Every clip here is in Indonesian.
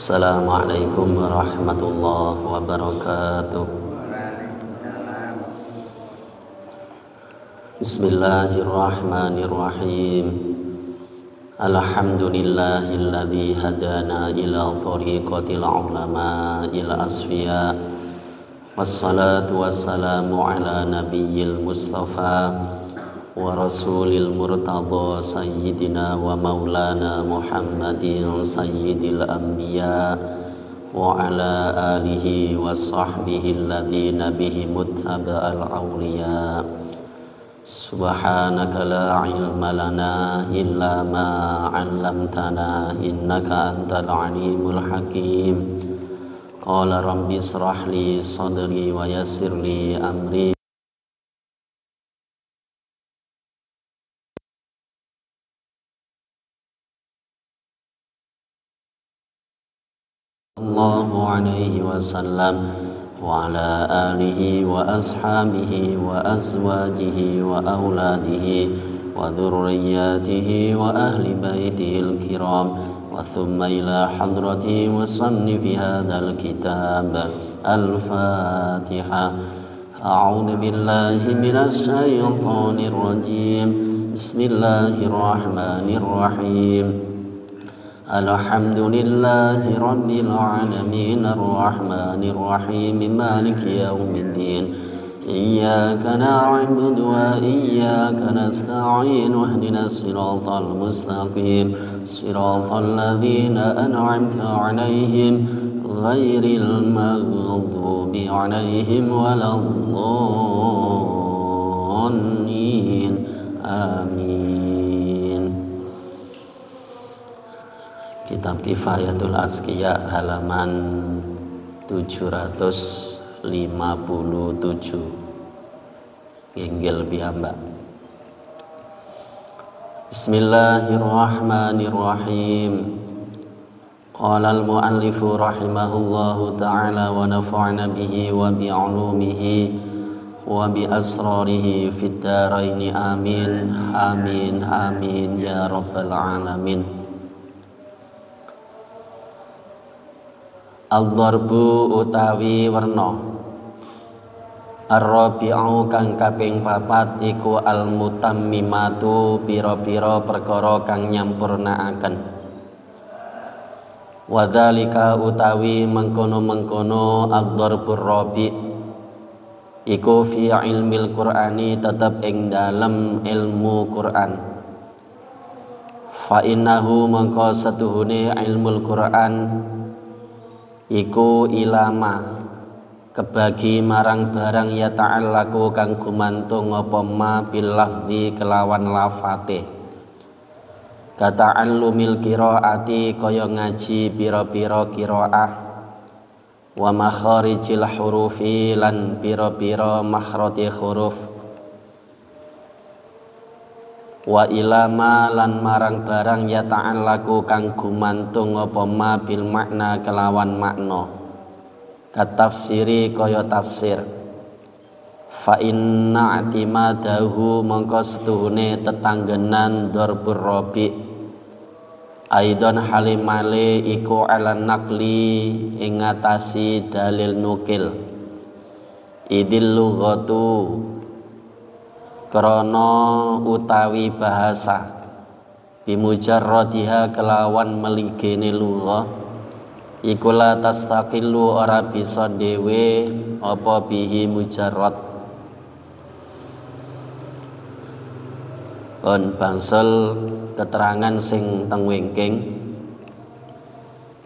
Assalamualaikum warahmatullahi wabarakatuh. Bismillahirrahmanirrahim. Alhamdulillahilladzi hadana ila thariqatil ulama'il asfiya. Wassalatu wassalamu ala nabiyyil mustafa wa rasulil murtadha sayyidina wa maulana Muhammadin sayyidil anbiya wa ala alihi wa sahbihi alladhina bihi muttaba'al awliya. Subhanaka la ilma lana illa ma 'allamtana innaka antal alimul hakim. Qala rabbi israh li sadri wa yassir li amri. Sallallahu alaihi wasallam wa ala alihi wa ashabihi wa azwajihi wa auladihi wa dhurriyyatihi wa ahli baitihil kiram wa thumma ila hadrati musannifi hadzal kitab. Al-Fatiha. A'udzu billahi minasy syaithanir rajim. Bismillahirrahmanirrahim. Alhamdulillahi rabbil alamin arrahmanir rahim maliki yaumiddin. Iyyaka na'budu wa iyyaka nasta'in ihdinas siratal mustaqim siratal ladzina an'amta 'alaihim ghairil maghdubi 'alaihim waladdallin. Amin. Kitab Kifayatul Azkiya halaman 757. Inggil piyambak. Bismillahirrahmanirrahim. Qala al-muallifu rahimahullahu ta'ala wa nafa'na bihi wa bi'ulumihi wa bi asrarihi fid dharaini amin amin amin ya rabbal alamin. Al-dharbu utawi werna. Ar-rabi'u kang kaping papat iku al-mutammimatu pira-pira perkara kang nyampurnaaken. Wadzalika utawi mengkono-mengkono ad-dharbur rabi' iku fi ilmil Qur'ani tetep ing dalem ilmu Qur'an. Fa innahu mangka setuhune ilmul Qur'an iku ilama kebagi marang barang ya ta'allaku kang gumantung apa ma bil lafzi kelawan lafate. Kata'allumil qiraati kaya ngaji pira-pira qiraah wa makharijil hurufi lan pira-pira makhrati huruf. Wa ilama lan marang barang ya ta'allaku kang gumantung apa ma bil makna kelawan makna. Katafsiri kaya tafsir. Fa inna i'timadahu mongko setuhune tetanggenan dharbur rabi' aidon halimale iku ala nakli ing ngatasi dalil nukil. Idil lughatu krana utawi bahasa bimujarradiha kelawan meligene lugha iku la tastaqillu ora bisa dhewe apa bihi mujarrad. On bangsal keterangan sing teng wingking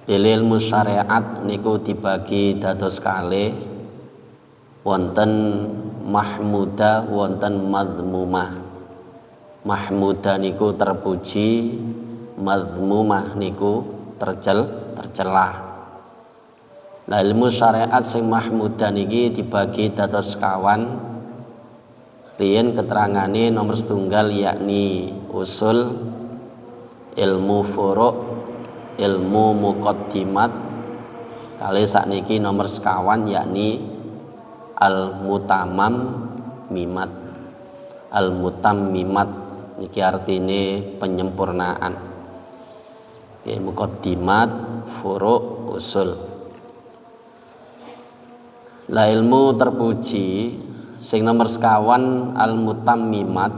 ilmu syariat niku dibagi dados kalih, wonten mahmuda wonten madmumah. Mahmuda niku terpuji, madmumah niku tercela. Nah, ilmu syariat sing mahmuda niki dibagi dados kawan. Riyen keterangane nomor setunggal yakni usul, ilmu furu', ilmu muqaddimat. Kalih sakniki nomor sekawan yakni al-mutammam mimat. Al-mutammimat niki artine penyempurnaan. Ya, muqaddimat, furu' usul. La ilmu terpuji sing nomor sekawan al-mutammimat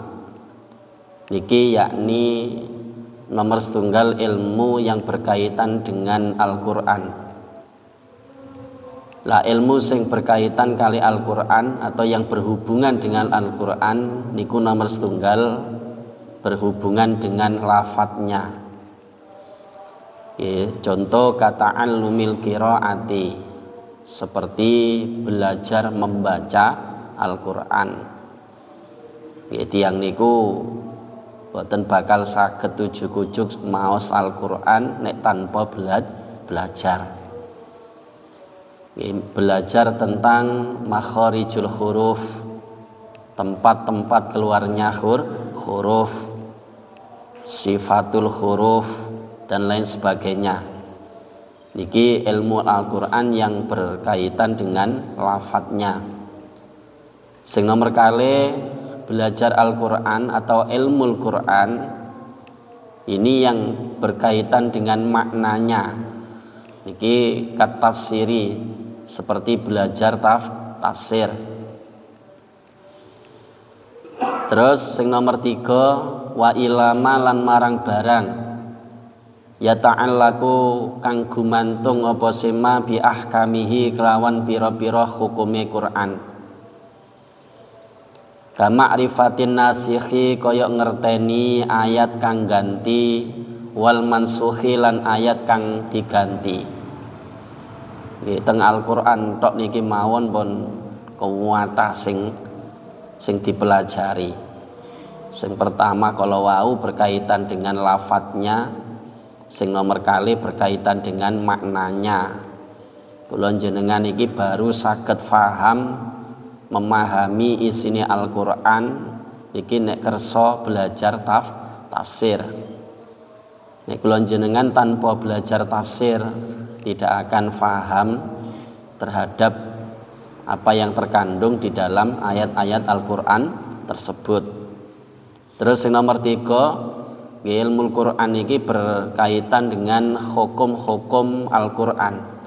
niki yakni nomor setunggal ilmu yang berkaitan dengan Al-Qur'an. La ilmu sing berkaitan kali Al-Qur'an atau yang berhubungan dengan Al-Qur'an niku nomor setunggal berhubungan dengan lafadznya. Contoh kataan lumil qiraati seperti belajar membaca Al-Qur'an. Tiyang niku boten bakal saged ujug-ujug maos Al-Qur'an nek tanpa belajar. Belajar tentang makharijul huruf, tempat-tempat keluarnya huruf, sifatul huruf dan lain sebagainya. Niki ilmu Al-Qur'an yang berkaitan dengan lafadznya. Sing nomor kali belajar Al-Qur'an atau ilmu Al-Qur'an ini yang berkaitan dengan maknanya. Niki kat tafsiri seperti belajar tafsir. Terus sing nomor 3 wa ilama lan marang barang ya ta'allaku kang gumantung apa sema bi ahkamihi kelawan pira-pira hukume Quran. Kama ma'rifatin nasikhi kaya ngerteni ayat kang ganti wal mansukhi lan ayat kang diganti. Teng Al-Qur'an tok niki mawon pun kuwatah sing dipelajari. Sing pertama kalau wau berkaitan dengan lafadznya, sing nomor kali berkaitan dengan maknanya. Kula jenengan iki baru saged faham memahami isine Al-Qur'an iki nek kersa belajar tafsir. Nek kula jenengan tanpa belajar tafsir tidak akan faham terhadap apa yang terkandung di dalam ayat-ayat Al-Qur'an tersebut. Terus yang nomor 3, ilmu Al-Qur'an ini berkaitan dengan hukum-hukum Al-Qur'an.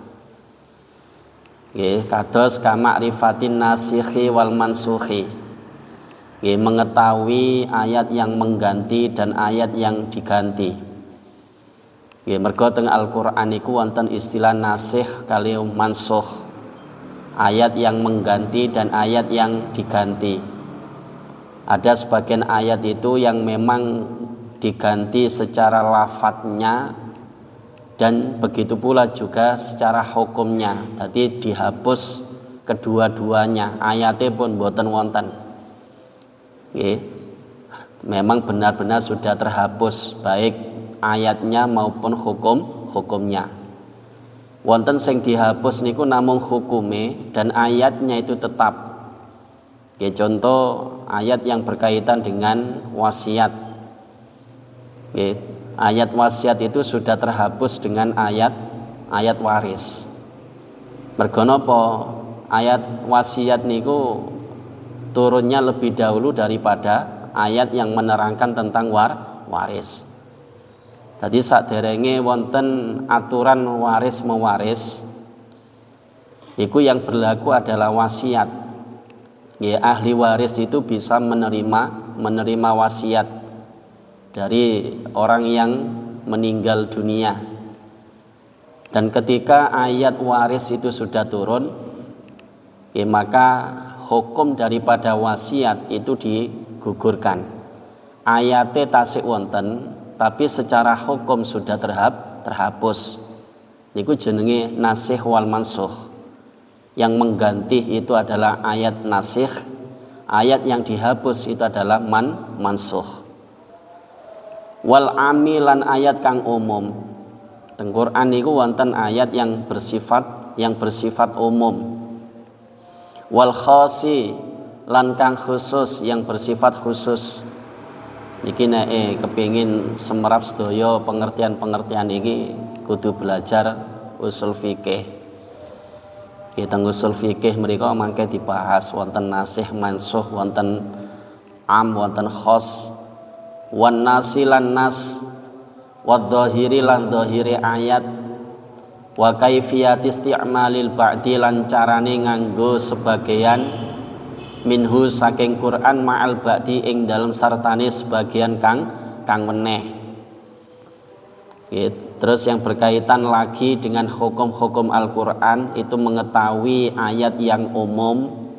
Kados kama'rifatin nasikhi wal mansukhi. Mengetahui ayat yang mengganti dan ayat yang diganti. Mergo teng Al-Qur'an iku wonten istilah nasikh kali mansukh. Ayat yang mengganti dan ayat yang diganti. Ada sebagian ayat itu yang memang diganti secara lafadznya dan begitu pula juga secara hukumnya. Jadi dihapus kedua-duanya. Ayatnya pun boten wonten. Memang benar-benar sudah terhapus baik ayatnya maupun hukumnya. Wonten sing dihapus niku namung hukume dan ayatnya itu tetap. Contoh ayat yang berkaitan dengan wasiat. Ayat wasiat itu sudah terhapus dengan ayat waris. Mergo napa? Ayat wasiat niku turunnya lebih dahulu daripada ayat yang menerangkan tentang waris. Jadi saderenge wonten aturan waris mewaris, iku yang berlaku adalah wasiat. Ahli waris itu bisa menerima wasiat dari orang yang meninggal dunia. Dan ketika ayat waris itu sudah turun, maka hukum daripada wasiat itu digugurkan. Ayate tasik wonten tapi secara hukum sudah terhapus. Niku jenenge nasikh wal mansukh. Yang mengganti itu adalah ayat nasikh, ayat yang dihapus itu adalah mansukh. Wal amilan ayat kang umum. Teng Quran niku wonten ayat yang bersifat umum. Wal khasi lan kang khusus yang bersifat khusus. Niki nek kepingin semerap sedaya pengertian-pengertian iki kudu belajar usul fikih. Kita usul fikih mriku mangke dibahas wonten nasikh mansukh, wonten am, wonten khos, wan nasilan nas, wadh-dhahiri lan dhahiri ayat, wa kaifiyat isti'malil ba'di lan carane nganggo sebagian minhu saking Quran ma'al ba'di ing dalem sartane sebagian kang meneh. Terus yang berkaitan lagi dengan hukum-hukum Al-Quran itu mengetahui ayat yang umum,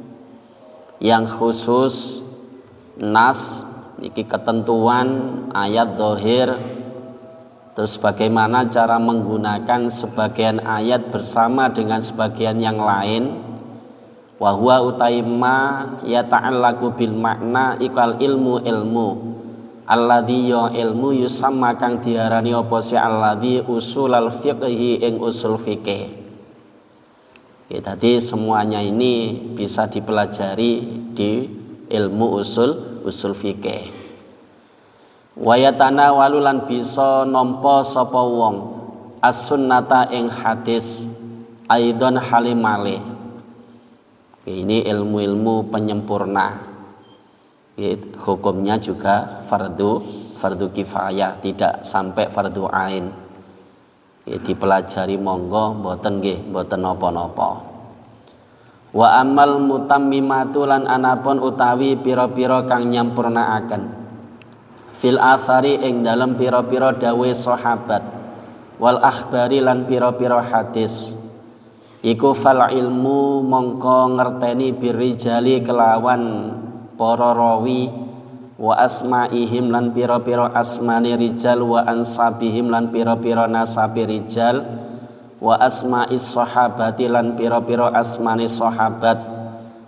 yang khusus, nas, iki ketentuan ayat dohir. Terus bagaimana cara menggunakan sebagian ayat bersama dengan sebagian yang lain. Wa huwa utaima yata'allaqu bil makna ikal ilmu alladzi ya ilmu yusamma kang diarani apa si alladzi usulal fiqhi ing usul fikih. Ya, tadi semuanya ini bisa dipelajari di ilmu usul fikih. Wa yatanawalu lan bisa nampa sapa wong as-sunnata ing hadis aidon halimale. Ini ilmu-ilmu penyempurna. Hukumnya juga fardu kifayah, tidak sampai fardu ain. Dipelajari monggo mboten nggih, mboten napa-napa. Wa amal mutammimatu lan anapun utawi pira-pira kang nyampurnaaken fil athari ing dalem pira-pira dawuh sahabat wal akhbari lan pira-pira hadis iku fal ilmu mongko ngerteni birijali kelawan para rawi wa asma'ihim lan pira-pira asmane rijal wa ansabihim lan pira-pira nasabi rijal wa asma'is sahabati lan pira-pira asmane sahabat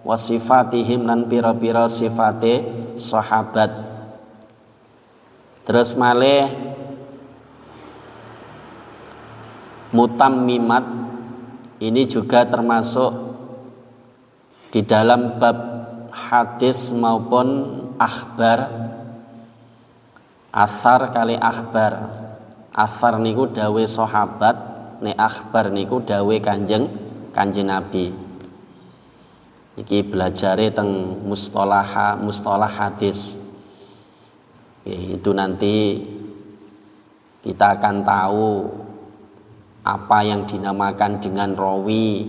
wa sifatihim lan pira-pira sifate sahabat. Terus malih mutammimat ini juga termasuk di dalam bab hadis maupun akhbar. Athar kali akhbar. Athar niku dawe sahabat, nek akhbar niku dawe kanjeng Nabi. Iki belajare teng mustalah hadis. Itu nanti kita akan tahu apa yang dinamakan dengan rawi.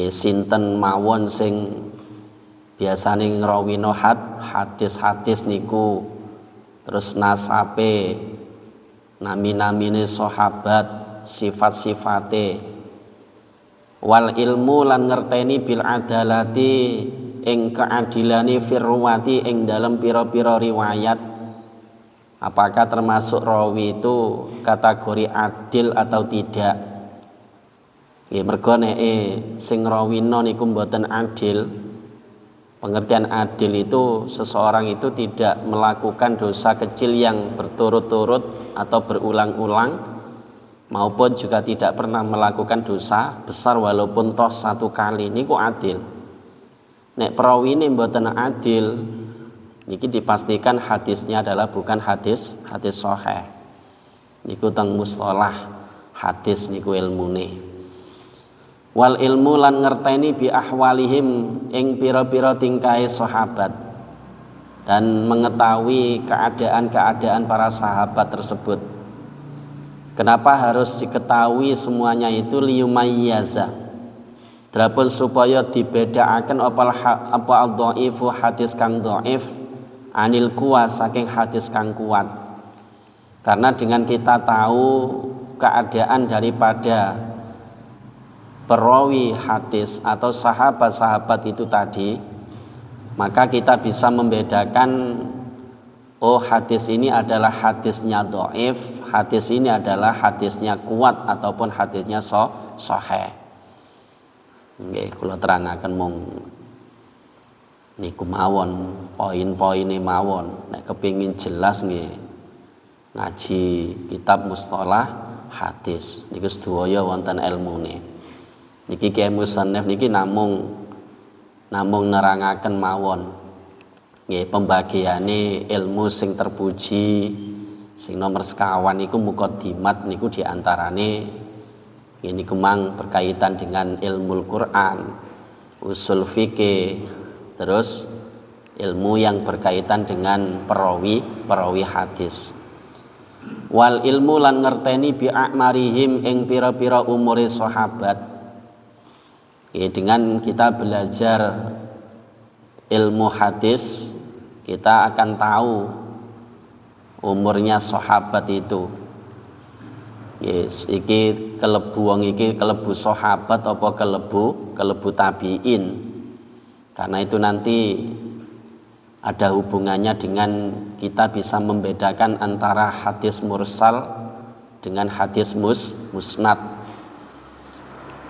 Sinten mawon sing biasane ngrawino hadis-hadis niku, terus nasabe, nami-namine sahabat, sifat-sifate. Wal ilmu lan ngerteni bil adalati ing keadilane firwati ing dalam pira-pira riwayat. Apakah termasuk rawi itu kategori adil atau tidak? Mergo nek sing rawino niku mboten adil. Pengertian adil itu seseorang itu tidak melakukan dosa kecil yang berturut-turut atau berulang-ulang, maupun juga tidak pernah melakukan dosa besar walaupun toh satu kali. Niku adil. Nek perawi ini mboten adil, niki dipastikan hadisnya adalah bukan hadis sahih. Niku teng mustalah hadis niku ilmune. Wal ilmu lan ngerteni bi ahwalihim ing pira-pira tingkahe sahabat dan mengetahui keadaan-keadaan para sahabat tersebut. Kenapa harus diketahui semuanya itu liyumayyaza? Drapun supaya dibedakaken apa al-dhaifu hadis kang dhaif anil kuwa saking hadis kang kuat. Karena dengan kita tahu keadaan daripada perawi hadis atau sahabat-sahabat itu tadi, maka kita bisa membedakan, oh hadis ini adalah hadisnya dhaif, hadis ini adalah hadisnya kuat ataupun hadisnya sahih. Nggih, kula terangaken mong niku mawon, poin-poine mawon. Nek kepingin jelas nggih ngaji kitab mustalah hadis niku sedaya wonten ilmune. Niki Kiai Musannaf niki namung nerangaken mawon. Nggih, pembagiane ilmu sing terpuji sing nomor sekawan niku mukaddimat niku diantarane ini kemang berkaitan dengan ilmu Quran, usul fikih, terus ilmu yang berkaitan dengan perawi hadis. Wal ilmu lan ngerteni bi a'marihim ing pira-pira umure sahabat. Dengan kita belajar ilmu hadis, kita akan tahu umurnya sahabat itu. Iki kelebu wong iki kelebu sahabat apa kelebu tabiin. Karena itu nanti ada hubungannya dengan kita bisa membedakan antara hadis mursal dengan hadis musnad.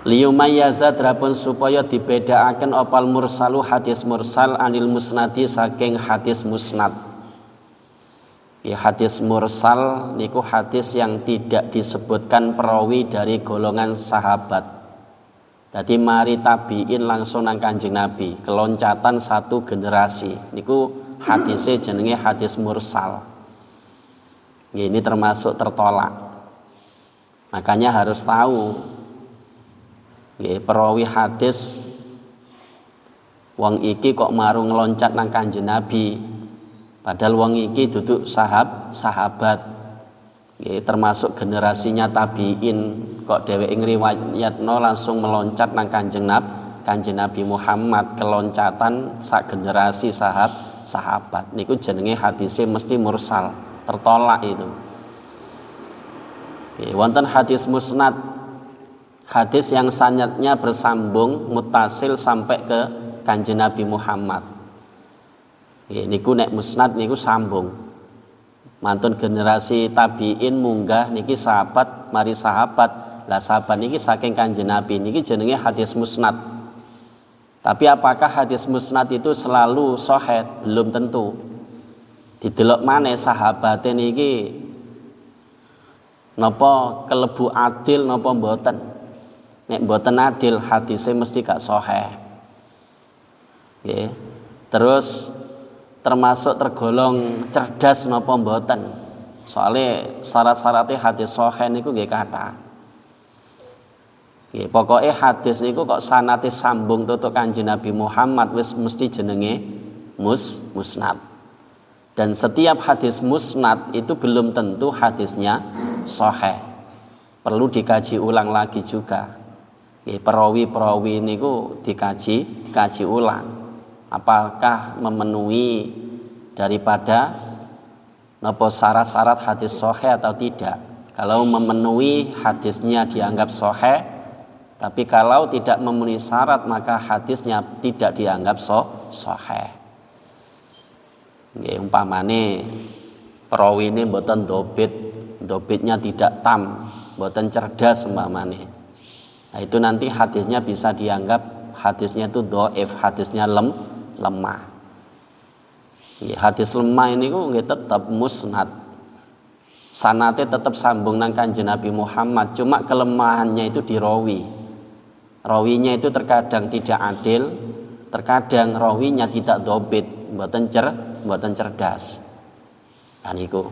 Liyumayyaza drapun supaya dibedakaken opal mursalu hadis mursal anil musnadi saking hadis musnad. Hadis mursal niku hadis yang tidak disebutkan perawi dari golongan sahabat. Jadi mari tabiin langsung nang Kanjeng Nabi, keloncatan satu generasi. Niku hadisnya jenenge hadis mursal. Ini termasuk tertolak. Makanya harus tahu perawi hadis wong iki kok marung ngeloncat nang Kanjeng Nabi. Padahal wong iki duduk sahabat. Termasuk generasinya tabiin, kok dheweke ngriwayatno langsung meloncat nang Kanjeng Nabi Muhammad, keloncatan sak generasi sahabat. Niku jenenge hadisnya mesti mursal, tertolak itu. Wonten hadis musnad, hadis yang sanadnya bersambung muttasil sampai ke Kanjeng Nabi Muhammad. Niku nek musnad niku sambung. Mantun generasi tabiin munggah niki sahabat mari sahabat. Lah sahabat niki saking Kanjeng Nabi niki jenenge hadis musnad. Tapi apakah hadis musnad itu selalu sahih? Belum tentu. Didelok maneh sahabate niki napa kelebu adil napa mboten. Nek mboten adil hadisnya mesti gak sahih. Terus termasuk tergolong cerdas napa mboten. Soalnya syarat-syaratnya hadis sahih niku nggih kathah. Pokoknya hadis niku kok sanate sambung tutuk Kanjeng Nabi Muhammad wis mesti jenenge musnad. Dan setiap hadis musnad itu belum tentu hadisnya sahih. Perlu dikaji ulang lagi juga. Perawi-perawi niku dikaji ulang. Apakah memenuhi daripada napa syarat-syarat hadis sahih atau tidak. Kalau memenuhi hadisnya dianggap sahih, tapi kalau tidak memenuhi syarat maka hadisnya tidak dianggap sahih. Umpamane perawi ini mboten dobitnya tidak tam, mboten cerdas umpamane. Nah, itu nanti hadisnya bisa dianggap hadisnya itu dhaif, hadisnya lemah. Hadis lemah ini kok tetap musnad. Sanate tetap sambung nang Kanjeng Nabi Muhammad, cuma kelemahannya itu di rawi. Rawinya itu terkadang tidak adil, terkadang rawinya tidak dobit, mboten cerdas. Kan iku.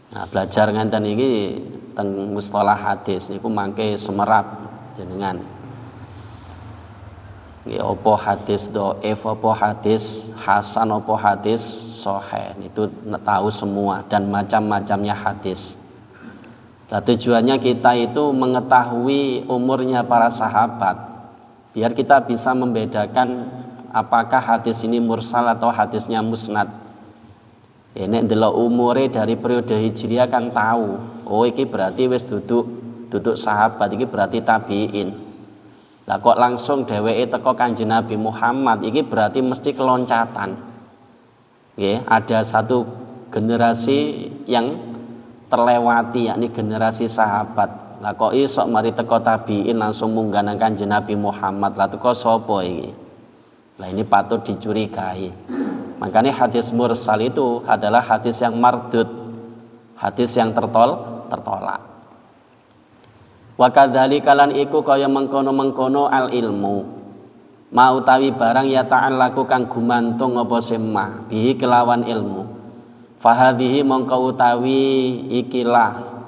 Nah, belajar ngenten iki teng mustalah hadis niku mangke semerap jenengan. Apa hadis dhaif, apa hadis hasan, apa hadis sahih, itu tahu semua dan macam-macamnya hadis. Nah, tujuannya kita itu mengetahui umurnya para sahabat biar kita bisa membedakan apakah hadis ini mursal atau hadisnya musnad. Nek ndelok umure dari periode Hijriah kan tahu, oh iki berarti wis duduk sahabat, iki berarti tabiin. Lah kok langsung dheweke teko Kanjeng Nabi Muhammad, iki berarti mesti keloncatan. Ada satu generasi yang terlewati, yakni generasi sahabat. Lah kok iso mari teko tabiin langsung munggah nang Kanjeng Nabi Muhammad, lah teko sapa iki? Lah ini patut dicurigai. Makanya hadis mursal itu adalah hadis yang mardud, hadis yang tertolak. Wa kadzalika lan iku kaya mengkono-mengkono al ilmu mau tawi barang ya ta'allaku kang gumantung apa sema bihi kelawan ilmu. Fahadhihi mongko utawi ikilah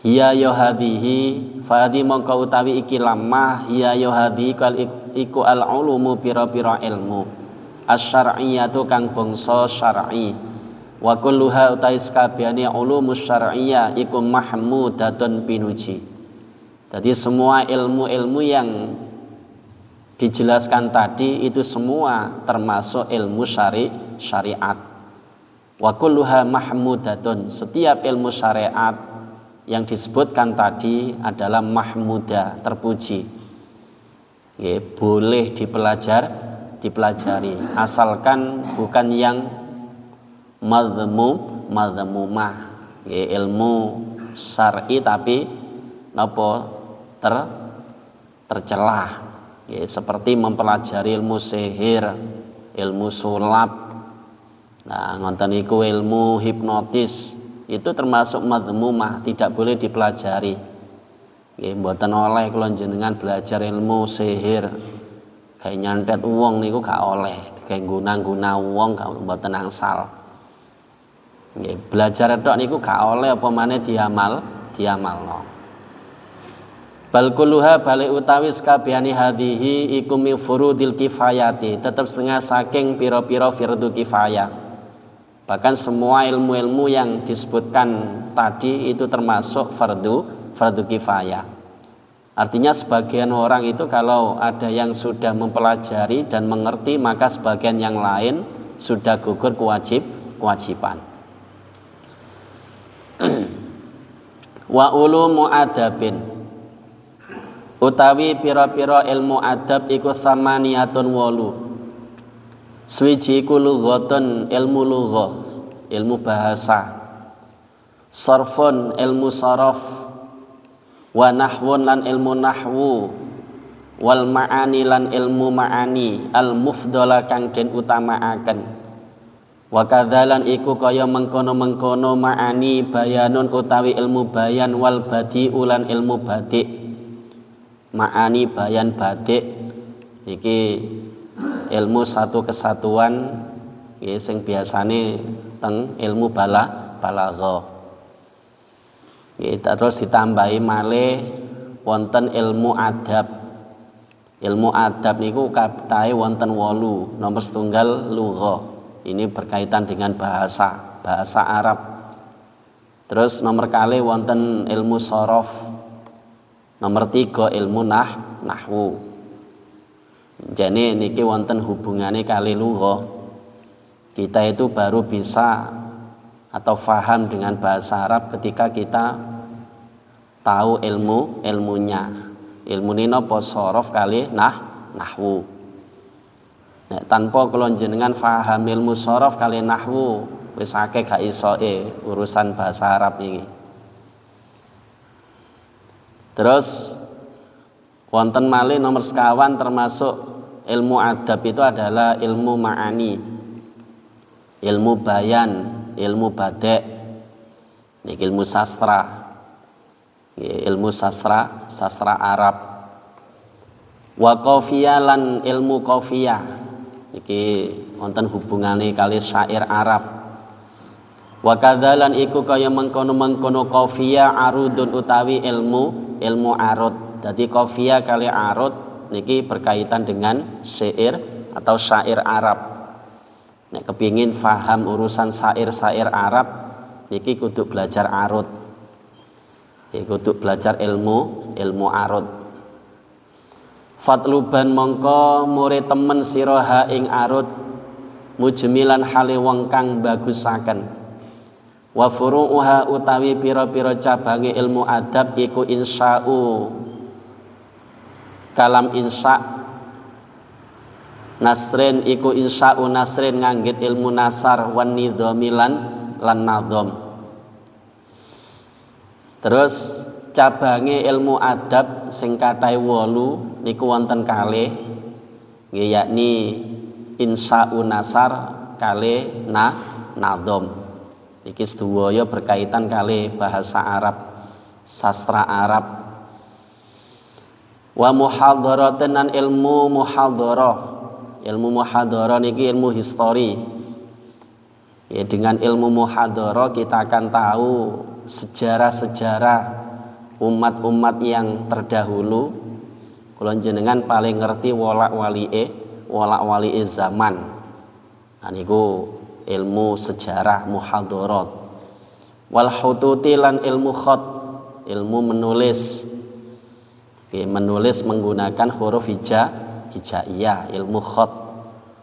hiya ya hadhihi fahadhi mongko utawi ikilah ma hiya ya hadhihi kal iku al ulumu pira-pira ilmu asyariyatu kang bangsa syar'i Wa kulluha utai sakabehane ulumus syar'iyyah iku mahmudatun pinuji. Jadi semua ilmu-ilmu yang dijelaskan tadi itu semua termasuk ilmu syariat. Wa kulluha mahmudatun, setiap ilmu syariat yang disebutkan tadi adalah mahmudah, terpuji. Ya, boleh dipelajari asalkan bukan yang madhmumah. Ya, ilmu syar'i tapi napa tercelah. Ya, seperti mempelajari ilmu sihir, ilmu sulap. Nah, ngonten iku ilmu hipnotis itu termasuk madhmumah, tidak boleh dipelajari. Nggih, mboten oleh kula jenengan belajar ilmu sihir. Kayak nyantet wong niku gak oleh, kayak guna-guna wong gak mboten angsal. Nggih, belajar tok niku gak oleh apa maneh diamalno. Bal kulluha balik utawi sakabehane hadhihi iku min furudil kifayati, tetap setengah saking pira-pira fardhu kifayah. Bahkan semua ilmu-ilmu yang disebutkan tadi itu termasuk fardhu kifayah. Artinya sebagian orang itu kalau ada yang sudah mempelajari dan mengerti, maka sebagian yang lain sudah gugur kewajiban. Wa ulumu adabin, utawi pira-pira ilmu adab iku samaniyatun wolu. Swiji iku lughatun, ilmu lughah, ilmu bahasa. Sarfun, ilmu saraf. Wa nahwun, lan ilmu nahwu. Wal ma'ani, lan ilmu ma'ani, al mufdhala kang den utamaaken. Wa kadzalan iku kaya mengkono-mengkono ma'ani bayanun utawi ilmu bayan, wal badi'u lan ilmu badik. Ma'ani bayan badik iki ilmu satu kesatuan ya, sing biasane teng ilmu balaghah. Ya, terus ditambahi malih wonten ilmu adab. Ilmu adab niku kathahé wonten 8. Nomor setunggal lughah. Ini berkaitan dengan bahasa Arab. Terus nomor kalih wonten ilmu sorof. Nomor 3 ilmu nahwu. Jadi niki wonten hubungannya kali lughah. Kita itu baru bisa atau faham dengan bahasa Arab ketika kita tahu ilmunya. Ilmu ini napa sorof kali nahwu. Nek tanpa kula jenengan faham ilmu sorof kali nahwu, wis akeh gak isoke urusan bahasa Arab iki. Terus wonten malih nomor sekawan termasuk ilmu adab itu adalah ilmu ma'ani, ilmu bayan, ilmu badek, niki ilmu sastra, ilmu sastra Arab. Wa qafiyah, lan ilmu qafiyah, niki wonten hubungane kali syair Arab. Wa kadzalan iku kaya mengkono-mengkono qafiyah arudun utawi ilmu arud. Jadi qafiyah kali arud niki berkaitan dengan syair atau syair Arab. Nek kepingin faham urusan syair Arab niki kudu belajar arud. Kudu belajar ilmu arud. Fatluban mongko murid temen sira ing arud mujmilan hale wong kang bagusaken. Wa furu'uha utawi pira-pira cabange ilmu adab iku insya'u kalam insya' nasrin iku insya'u nasrin nganggit ilmu nasar wan nidhamilan lan nadham. Terus cabange ilmu adab sing kathah 8 niku wonten kalih nggih, yakni insya'u nasar kalih nadham. Iki sedaya berkaitan kali bahasa Arab, sastra Arab. Wa muhadharatan, lan ilmu muhadharah. Ilmu muhadharah niki ilmu histori. Ya, dengan ilmu muhadharah kita akan tahu sejarah-sejarah umat-umat yang terdahulu. Kula jenengan paling ngerti wolak-walike zaman. Nah niku ilmu sejarah muhadharat. Wal hututi lan ilmu khat, ilmu menulis. Menulis menggunakan huruf hijaiyah, ilmu khat.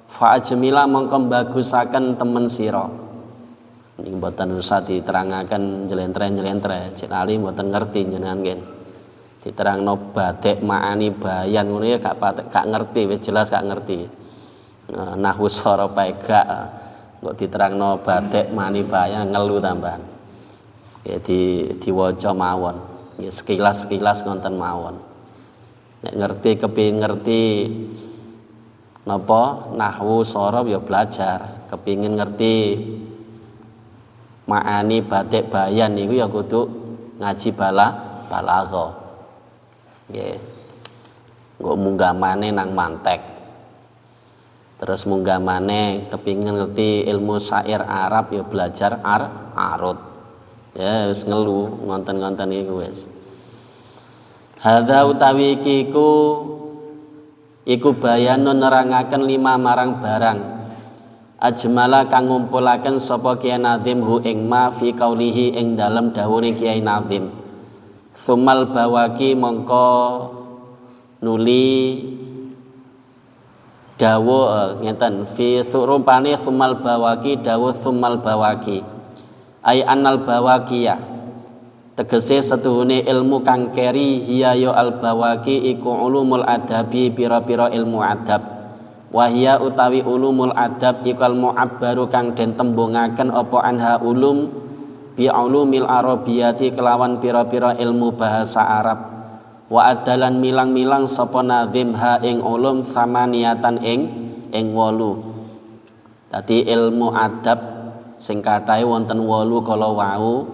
Fa ajmila mongko bagusaken temen sira. Niki mboten usah diterangaken njlentre-njlentre, Cik Ali mboten ngerti jenengan nggih. Diterangno batik maani bayan ngono ya gak ngerti, wis jelas gak ngerti. Nahwu sorof gak kok diterangno batik maani bayan ngelu tambahan. Ya diwaca mawon. Ya sekilas-sekilas ngonten mawon. Nek ngerti kepengin ngerti napa nahwu sorof ya belajar, kepengin ngerti maani batik bayan niku ya kudu ngaji balaghah. Nggih. Nggo munggah maneh nang mantek. Terus munggah maneh kepingin ngerti ilmu syair Arab ya belajar arut. Ya wis ngelu ngonten-ngonten iku wis. Hadza utawi iku bayanun nerangaken 5 marang barang. Ajmala kang ngumpulaken sapa Kiai Nazim hu ing ma fi qaulihi ing dalem dawuhe Kiai Nazim. Sumal bawaki mongko nuli dawuh ngeten fi surumpane sumal bawaki dawuh sumal bawaki ay annal bawakiya tegese setuhune ilmu kang keri hiya ya al bawaki iku ulumul adabi pira-pira ilmu adab wahia utawi ulumul adab iku al mu'abbaru kang den tembungaken apa anha ulum bi ulumil arabiyati kelawan pira-pira ilmu bahasa Arab wa adalan milang-milang sapa nazim ha ing ulum samaniatan ing 8. Dadi ilmu adab sing kathahe wonten 8 kala wau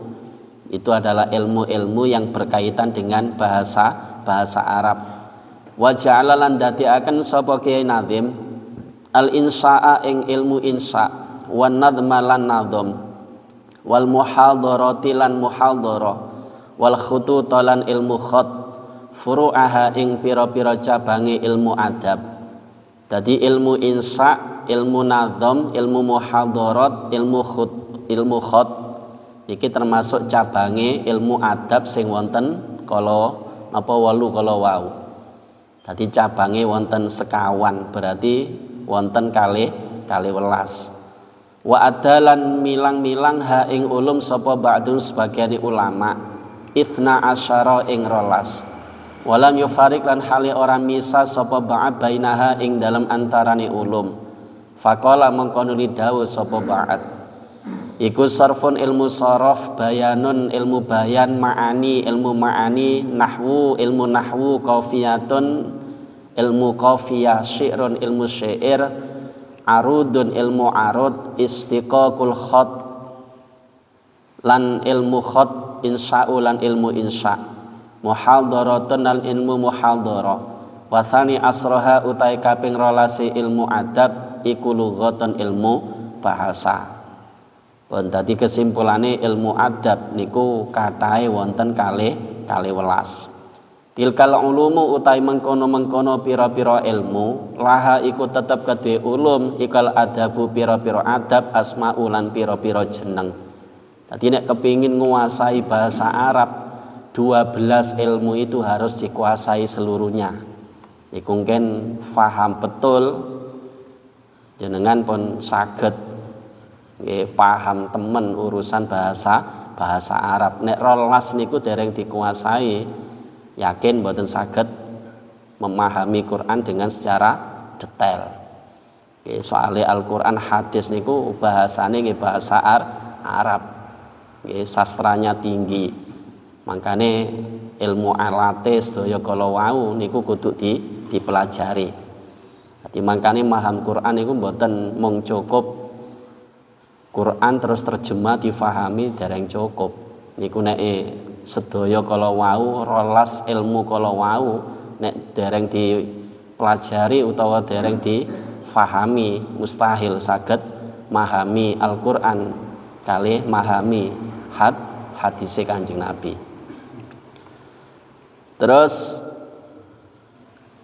itu adalah ilmu-ilmu yang berkaitan dengan bahasa Arab. Wa ja'ala lan dadiaken sapa Kiai Nazim al insya'a ing ilmu insya wa nadhma lan nadham wal muhadharati lan muhadharah wal khututa lan ilmu khat furu'aha ing pira-pira cabange ilmu adab. Dadi ilmu insya, ilmu nazam, ilmu muhadharat, ilmu khat iki termasuk cabange ilmu adab sing wonten kala napa 8 kala wau. Dadi cabange wonten sekawan berarti wonten kalih welas. Wa adalan milang-milang ha ing ulum sapa ba'dun sebagian ulama 12 ing 12. Walam yufarik lan hale ora misa sapa ba'd bainaha ing dalam antarane ulum. Faqala mengko nuli dawuh sapa ba'd iku sarfun ilmu sorof, bayanun ilmu bayan, ma'ani ilmu ma'ani, nahwu ilmu nahwu, qafiyatun ilmu qafiyah, syi'run ilmu syair, arudun ilmu arud, istiqaqul khat lan ilmu khat, insya'u lan ilmu insya', muhadharatun lan ilmu muhadharah, wa tsani asroha utai kaping 12 ilmu adab iku lughatun ilmu bahasa. Tadi kesimpulannya ilmu adab niku katahe wonten kalih welas. Tilkal ulumu utai mengkono-mengkono pira-pira ilmu laha iku tetep kedue ulum ikal adabu pira-pira adab asma'u lan pira-pira jeneng. Dadi nek kepingin nguasai bahasa Arab 12 ilmu itu harus dikuasai seluruhnya. Iku mungkin faham betul jenengan pun saged paham temen urusan bahasa Arab. Nek 12 niku dereng dikuasai, yakin mboten saged memahami Quran dengan secara detail. Soalnya Al-Quran hadis niku bahasane nggih bahasa Arab. Sastranya tinggi. Makane ilmu alate sedaya kala wau niku kudu dipelajari. Dadi mangkane maham Quran niku mboten mung cukup Quran terus terjemah difahami dereng cukup. Niku nek sedaya kala wau 12 ilmu kala wau nek dereng dipelajari utawa dereng difahami mustahil saged mahami Al-Qur'an kalih mahami hadise Kanjeng Nabi. Terus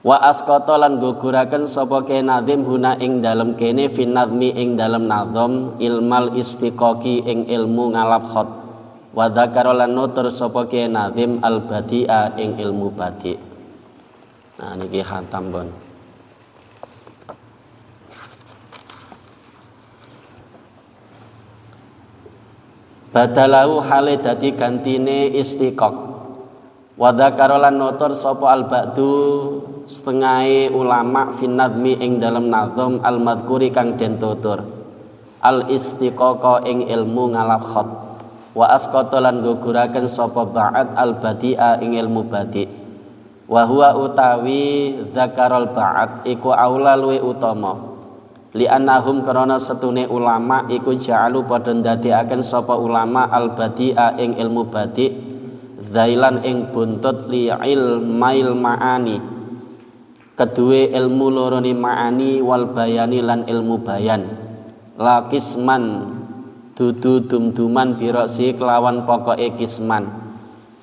Wa asqata lan guguraken sapa ke nazim huna ing dalem kene fin nazmi ing dalem nazam ilmal istiqaqi ing ilmu ngalap khat. Wa dzakara lan nutur sapa ke nazim al badia ing ilmu badi. Nah niki khatam pun. Badalahu hale dadi gantine istiqaq. Wa dzakara lan nutur sapa al ba'du setengahe ulama fin nadmi ing dalam nazam al madhkuri kang den tutur al istiqaqa ing ilmu ngalap khat. Wa asqata lan guguraken sapa ba'd al badia ing ilmu badi. Wa huwa utawi dzakarul ba'd iku aula luwe utama li annahum karana setune ulama iku ja'alu padha ndadekaken sapa ulama al badia ing ilmu badi zailan ing buntut li ilmail ma'ani kedue ilmu lorone ma'ani wal bayani lan ilmu bayan la kisman dudu dumduman birosi kelawan pokoke kisman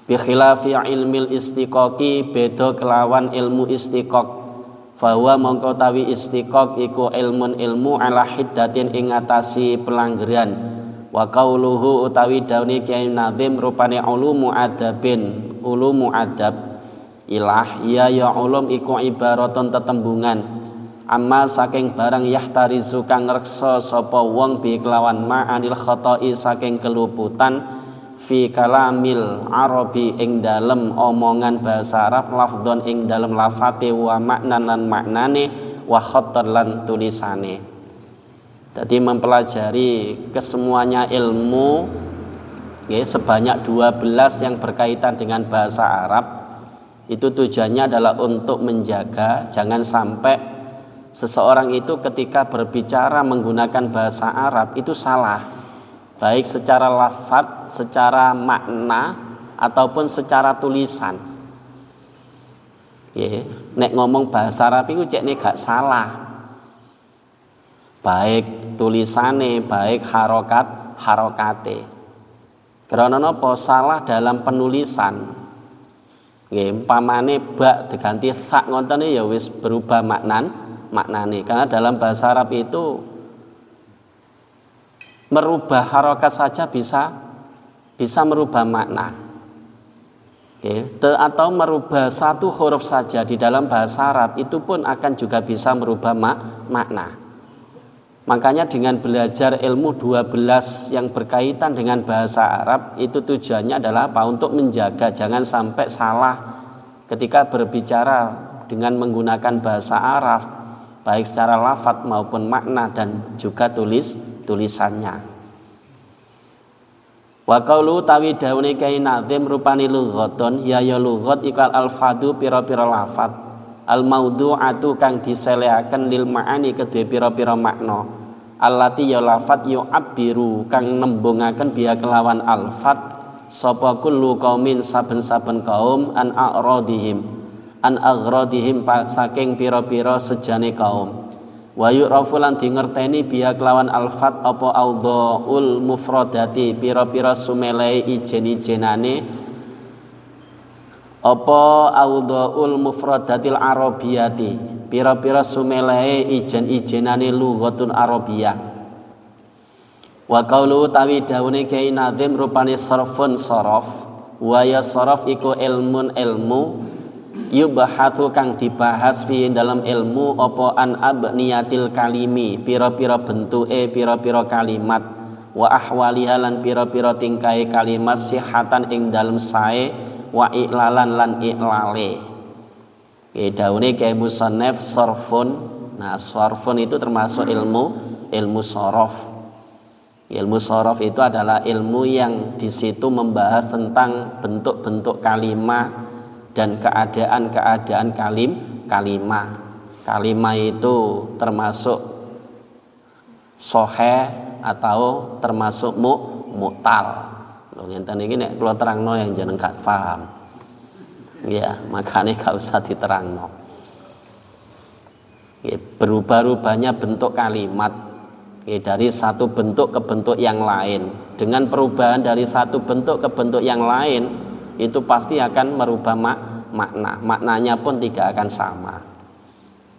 bi khilafi ilmil istiqaqi beda kelawan ilmu istiqaq fahuwa mongko tawi istiqaq iku ilmun ilmu ala hiddatin ing atasi pelanggeran. Wa qauluhu utawi daune Kyai Nazim rupane ulumu adabin ulumu adab ilah ya ulum iku ibaratun tetembungan amma saking barang yahtarizu kang ngreksa sapa wong bi kelawan ma'anil khata'i saking keluputan fi kalamil arabi ing dalem omongan bahasa Arab lafdhon ing dalem lafate wa maknan lan maknane wa khattan lan tulisane. Jadi mempelajari kesemuanya ilmu ya, sebanyak 12 yang berkaitan dengan bahasa Arab itu tujuannya adalah untuk menjaga jangan sampai seseorang itu ketika berbicara menggunakan bahasa Arab itu salah baik secara lafadz, secara makna ataupun secara tulisan. Ya, nek ngomong bahasa Arab itu cek nek gak salah. Baik tulisane, baik harokate. Karena napa salah dalam penulisan. Nggih, umpamane bak diganti tha ngoten ya wis berubah maknane. Karena dalam bahasa Arab itu merubah harokat saja bisa merubah makna. Atau merubah satu huruf saja di dalam bahasa Arab itu pun akan juga bisa merubah makna. Makanya dengan belajar ilmu 12 yang berkaitan dengan bahasa Arab itu tujuannya adalah apa? Untuk menjaga jangan sampai salah ketika berbicara dengan menggunakan bahasa Arab baik secara lafadz maupun makna dan juga tulisannya. Wa qaulu tawi daune Kyai Nazim rupane lughaton ya lughat ikal alfadu pira-pira lafadz al maudhu'atu kang diselehaken lil ma'ani kedue pira-pira makna allati ya lafadz yu'abbiru kang nembungaken biya kelawan alfadz sapa kullu qaumin saben-saben kaum an agradihim saking pira-pira sejane kaum wa yu'rafu lan dingerteni biya kelawan alfadz apa audhaul mufradati pira-pira sumelehe ijen-ijenane apa audhaul mufradatil arabiyati pira-pira sumelehe ijen-ijenane lughatun arabiyah. Wa qaulu tawi daune Kyai Nazim rupane sarfun saraf wa ya saraf iku ilmun ilmu yubahatsu kang dibahas fi dalam ilmu apa an abniyatil kalimi pira-pira bentuke pira-pira kalimat wa ahwaliha lan pira-pira tingkahe kalimat sihatan ing dalem sae wa i'lalan lan i'lale. Daune Kyai Musannaf sarfun. Nah, sarfun itu termasuk ilmu sorof. Ilmu sorof itu adalah ilmu yang di situ membahas tentang bentuk-bentuk kalimat dan keadaan-keadaan kalimah. Kalimah itu termasuk soheh atau termasuk mu'tal. Loh ngenten iki nek kula terangno yang jeneng gak paham. Ya, makanya gak usah diterangno. Ya, berubah-ubahnya bentuk kalimat dari satu bentuk ke bentuk yang lain. Dengan perubahan dari satu bentuk ke bentuk yang lain itu pasti akan merubah makna. Maknanya pun tidak akan sama.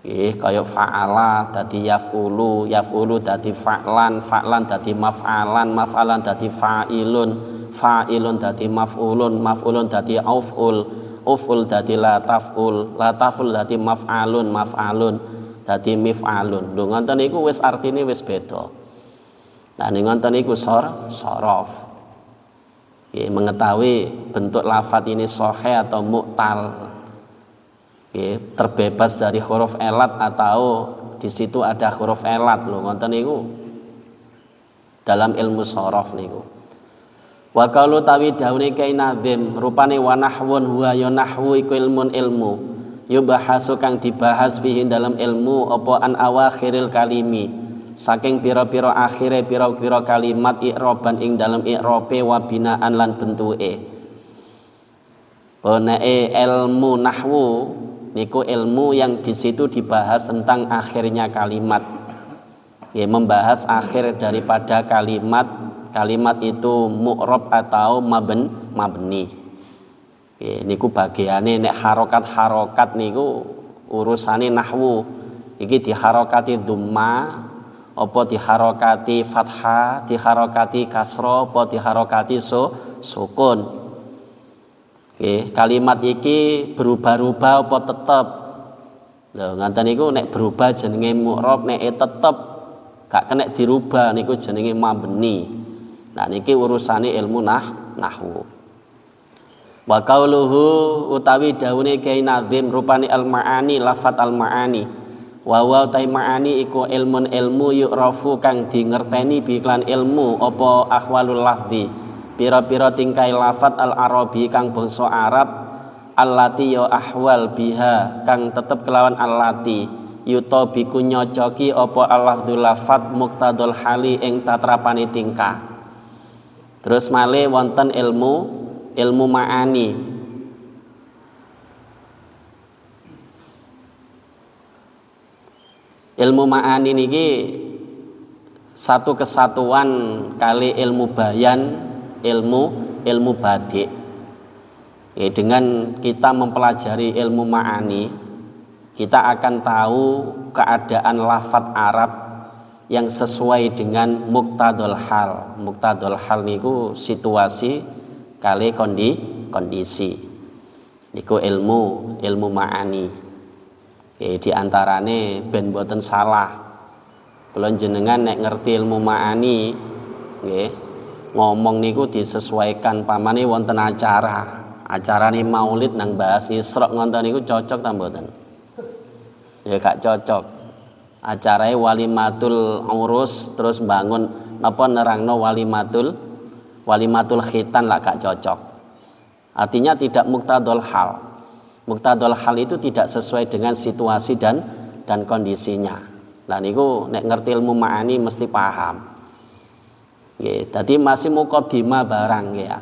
Kaya fa'ala dadi yaf'ulu, yaf'ulu dadi fa'lan, fa'lan dadi maf'alan, maf'alan dadi fa'ilun, fa'ilun dadi maf'ulun, maf'ulun dadi auf'ul, auf'ul dadi la taf'ul, la taf'ul dadi maf'alun, maf'alun dadi mif'alun. Lho ngoten niku wis artine wis beda. Nah ning ngoten niku sorof. Mengetahui bentuk lafaz ini sahih atau mu'tal. Terbebas dari huruf elat atau di situ ada huruf elat lho ngoten niku dalam ilmu shorof niku. Wa qaulu tawi daune kai nadzim rupane wa nahwun huwa ya nahwu iku ilmu yubahasu kang dibahas fihi dalam ilmu apa an awakhiril kalimi saking pira-pira akhire pira-pira kalimat i'roban ing dalam i'robe wa binaan lan bentuke. Onake ilmu nahwu niku ilmu yang di situ dibahas tentang akhirnya kalimat. Membahas akhir daripada kalimat. Kalimat itu mu'rab atau mabni. Niku bagiane nek harokat-harokat niku urusane nahwu. Iki diharokati dhamma, apa diharokati fathah, diharokati kasra, apa diharokati sukun. Kalimat iki berubah-ubah apa tetep. Lho ngoten niku nek berubah jenenge mu'rab, nek tetep gak kena dirubah niku jenenge mabni. Nah niki urusane ilmu nahwu. Wa qauluhu utawi daune Kyai Nazim rupane al-ma'ani lafat al-ma'ani. Wa wa ta ma'ani iku ilmu yu'rafu kang dingerteni bi iklan ilmu apa ahwalul lafzi. Pira-pira tingkai lafat al-arabi kang bangsa Arab allati ya ahwal biha kang tetep kelawan allati yuta biku nyocoki apa al-lafdzul lafat muqtadul hali ing tatrapane tingkah. Terus malih wonten ilmu ma'ani. Ilmu ma'ani niki satu kesatuan kali ilmu bayan, ilmu badik. Dengan kita mempelajari ilmu ma'ani, kita akan tahu keadaan lafadz Arab yang sesuai dengan muqtadul hal. Muqtadul hal niku situasi kali kondisi. Niku ilmu ma'ani. Di antarane ben boten salah. Kula jenengan nek ngerti ilmu ma'ani nggih ngomong niku disesuaikan pamane wonten acarane maulid nang bahas Isra ngoten niku cocok ta mboten? Ya gak cocok. Acarae walimatul urus terus bangun napa nerangno walimatul khitan lah gak cocok. Artinya tidak muqtadul hal. Muqtadul hal itu tidak sesuai dengan situasi dan kondisinya. Lah niku nek ngerti ilmu ma'ani mesti paham. Nggih, dadi masih muqaddimah barang ya.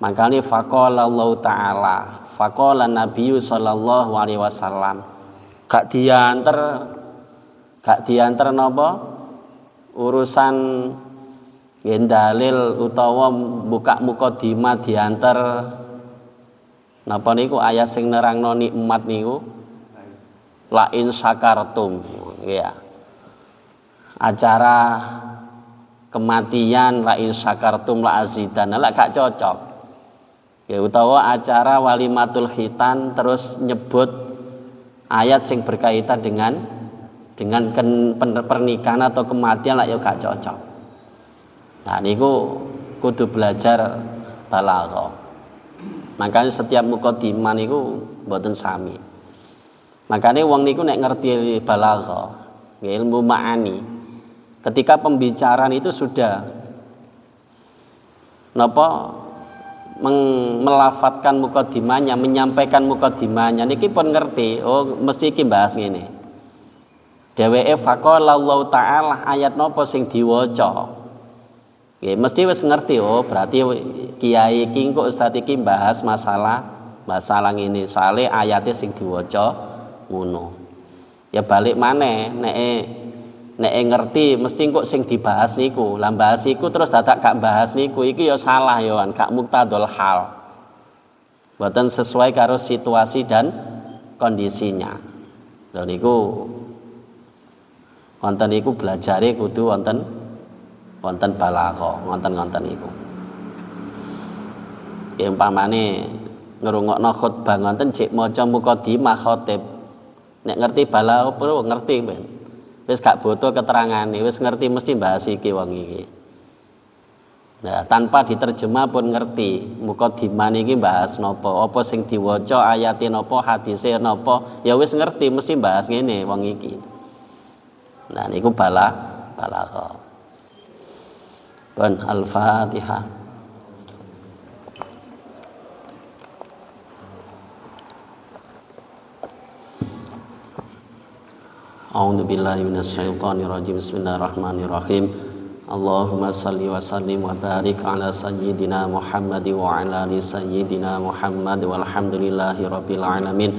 Makanya faqala Allah taala, faqala Nabi sallallahu alaihi wasallam. Gak diantar napa? Urusan dalil utawa buka muqaddimah diantar napa niku ayat sing nerangno nikmat niku la in syakartum ya. Acara kematian la in syakartum la azidanna la gak cocok. Ya utawa acara walimatul khitan terus nyebut ayat sing berkaitan dengan pernikahan atau kematian lah ya gak cocok. Nah niku kudu belajar balaghah. Makanya setiap muqaddimah niku mboten sami. Makanya wong niku nek ngerti balaghah, ilmu ma'ani, ketika pembicaraan itu sudah napa melafatkan muqaddimahnya, menyampaikan muqaddimahnya niki pun ngerti, oh mesti iki bahas ngene. Dheweke faqala Allah taala ayat napa sing diwaca. Nggih mesti wis ngerti, oh berarti kiai iki kok ustaz iki bahas masalah ngene, soalé ayate sing diwaca ngono. Ya balik maneh nek ngerti mesti kok sing dibahas niku. Lah bahas iku terus dadak gak bahas niku iki ya salah ya kan, gak muqtadul hal. Mboten sesuai karo situasi dan kondisinya. Lha niku wonten iku belajare kudu wonten balaghah, wonten iku. Umpamane ngrungokno khutbah ngoten cek maca mukadimah khatib. Nek ngerti balaghah ngerti ben. Wis gak butuh keterangane, wis ngerti mesti bahas iki wong iki. Nah, tanpa diterjemah pun ngerti mukadimah niki bahas napa, apa sing diwaca ayate napa, hadise napa, ya wis ngerti mesti bahas ngene wong iki. Nah niku balaghah. Pun Al-Fatihah. A'udzu billahi minasyaitonir rajim. Bismillahirrahmanirrahim. Allahumma salli wa sallim wa barik ala sayyidina Muhammad wa ala ali sayyidina Muhammad walhamdulillahi rabbil alamin.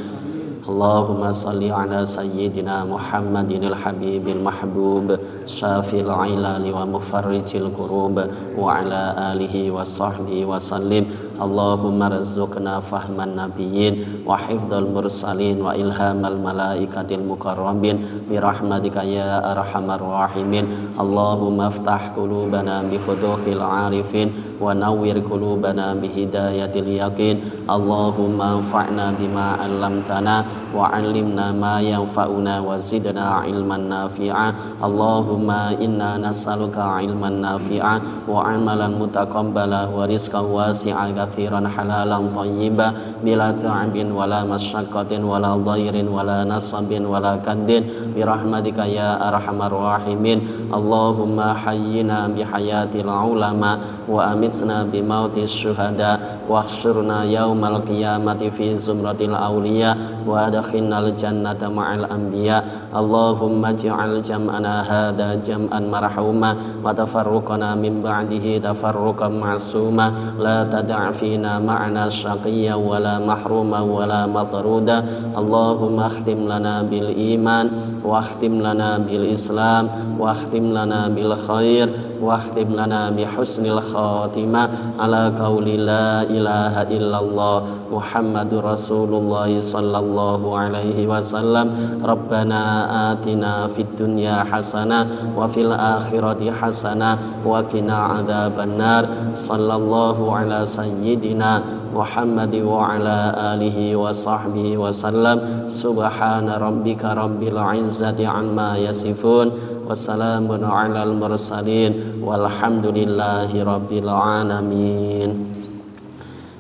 Allahumma salli ala sayyidina Muhammadinil habibil mahbub syafil ilali wa mufarrijil kurub wa ala alihi wa sahbihi wa sallim. Allahumma rizqna fahman nabiyyin wa hifdzal mursalin wa ilhamal malaikatil mukarramin bi rahmatika ya arhamar rahimin. Allahumma iftah qulubana bi fuduhil arifin wa nawwir qulubana bi hidayatil yaqin. Allahumma anfa'na bima 'allamtana wa 'allimna ma yanfa'una wa zidna 'ilman nafi'a. Allahumma inna nas'aluka 'ilman nafi'a wa 'amalan mutaqabbala wa rizqan wasi'an kathiran halalan thayyiban bila ta'abin wala masyaqqatin wala dhairin wala nasabin wala kaddin bi rahmatika ya arhamar rahimin. Allahumma hayyina bi hayatil ulama wa amitna bi mautis syuhada wa ahsyurna yaumal qiyamati fi zumratil awliya wa adkhilnal jannata ma'al anbiya. Allahumma ij'al jam'ana hadha jam'an marhuma wa tafarruqana min ba'dihi tafarruqan ma'suma la tad'a fina ma'ana syaqiyya wala mahruma wala matruda. Allahumma akhtim lana bil iman wa akhtim lana bil islam wa akhtim lana bil khair wa akhtim lana bi husnil khatimah ala qauli la ilaha illallah Muhammadur Rasulullah sallallahu alaihi wasallam. Rabbana atina fid dunya hasanah wa fil akhirati hasanah wa qina adzabannar. Sallallahu ala sayyidina Muhammad wa ala alihi wa sahbihi wa sallam. Subhana rabbika rabbil izzati amma yasifun wa salamun alal mursalin walhamdulillahi rabbil alamin.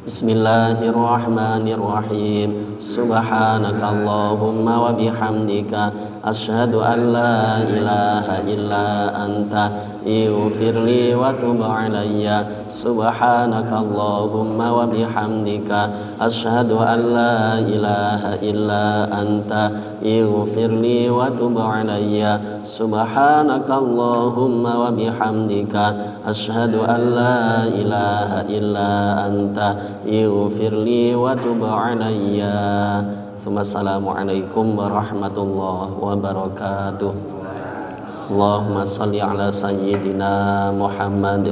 Bismillahirrahmanirrahim. Subhanaka Allahumma wa bihamdika asyhadu an la ilaha illa anta ighfirli wa tub alayya. Subhanaka Allahumma wa bihamdika asyhadu an la ilaha illa anta ighfirli wa tub alayya. Subhanaka Allahumma wa bihamdika asyhadu an la ilaha illa anta ighfirli wa tub alayya. Assalamualaikum warahmatullahi wabarakatuh. Allahumma salli ala sayyidina Muhammad